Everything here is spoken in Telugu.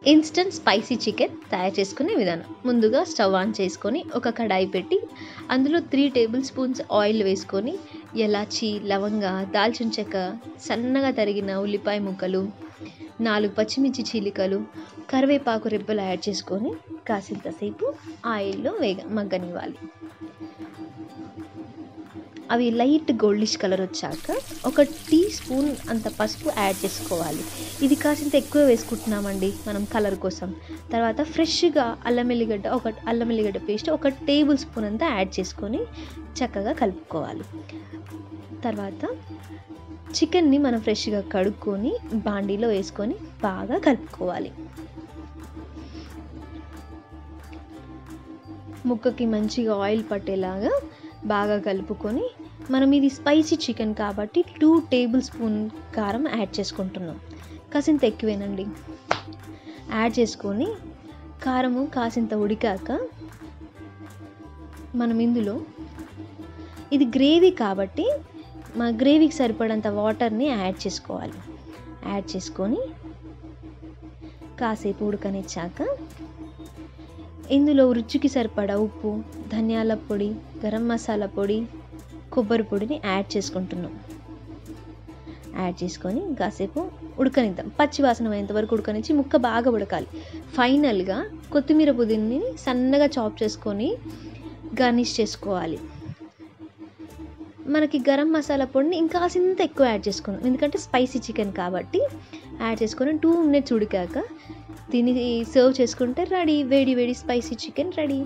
ఇన్స్టంట్ స్పైసీ చికెన్ తయారు చేసుకునే విధానం. ముందుగా స్టవ్ ఆన్ చేసుకొని ఒక కడాయి పెట్టి అందులో 3 టేబుల్ స్పూన్స్ ఆయిల్ వేసుకొని ఎలాచి, లవంగ, దాల్చిన చెక్క, సన్నగా తరిగిన ఉల్లిపాయ ముక్కలు, 4 పచ్చిమిర్చి చీలికలు, కరివేపాకు రెబ్బలు యాడ్ చేసుకొని కాసింతసేపు ఆయిల్లో మగ్గనివ్వాలి. అవి లైట్ గోల్డిష్ కలర్ వచ్చాక 1 టీ స్పూన్ అంత పసుపు యాడ్ చేసుకోవాలి. ఇది కాసింత ఎక్కువ వేసుకుంటున్నామండి మనం కలర్ కోసం. తర్వాత ఫ్రెష్గా అల్లం ఎల్లిగడ్డ పేస్ట్ 1 టేబుల్ స్పూన్ అంతా యాడ్ చేసుకొని చక్కగా కలుపుకోవాలి. తర్వాత చికెన్ని మనం ఫ్రెష్గా కడుక్కొని బాండీలో వేసుకొని బాగా కలుపుకోవాలి. ముక్కకి మంచిగా ఆయిల్ పట్టేలాగా బాగా కలుపుకొని మనం ఇది స్పైసీ చికెన్ కాబట్టి 2 టేబుల్ స్పూన్ కారం యాడ్ చేసుకుంటున్నాం. కాసింత ఎక్కువేనండి. యాడ్ చేసుకొని కారము కాసింత ఉడికాక మనం ఇందులో ఇది గ్రేవీ కాబట్టి మా గ్రేవీకి సరిపడంత వాటర్ని యాడ్ చేసుకోవాలి. యాడ్ చేసుకొని కాసేపు ఉడకనిచ్చాక ఇందులో రుచికి సరిపడా ఉప్పు, ధనియాల పొడి, గరం మసాలా పొడి, కొబ్బరి పొడిని యాడ్ చేసుకుంటున్నాం. యాడ్ చేసుకొని కాసేపు ఉడకనిద్దాం. పచ్చి వాసన పోయేంత వరకు ఉడకనిచ్చి ముక్క బాగా ఉడకాలి. ఫైనల్గా కొత్తిమీర పుదీనాని సన్నగా చాప్ చేసుకొని గార్నిష్ చేసుకోవాలి. మనకి గరం మసాలా పొడిని ఇంకాసింత ఎక్కువ యాడ్ చేసుకున్నాం, ఎందుకంటే స్పైసీ చికెన్ కాబట్టి. యాడ్ చేసుకొని 2 మినిట్స్ ఉడికాక దీన్ని సర్వ్ చేసుకుంటే రెడీ. వేడి వేడి స్పైసీ చికెన్ రెడీ.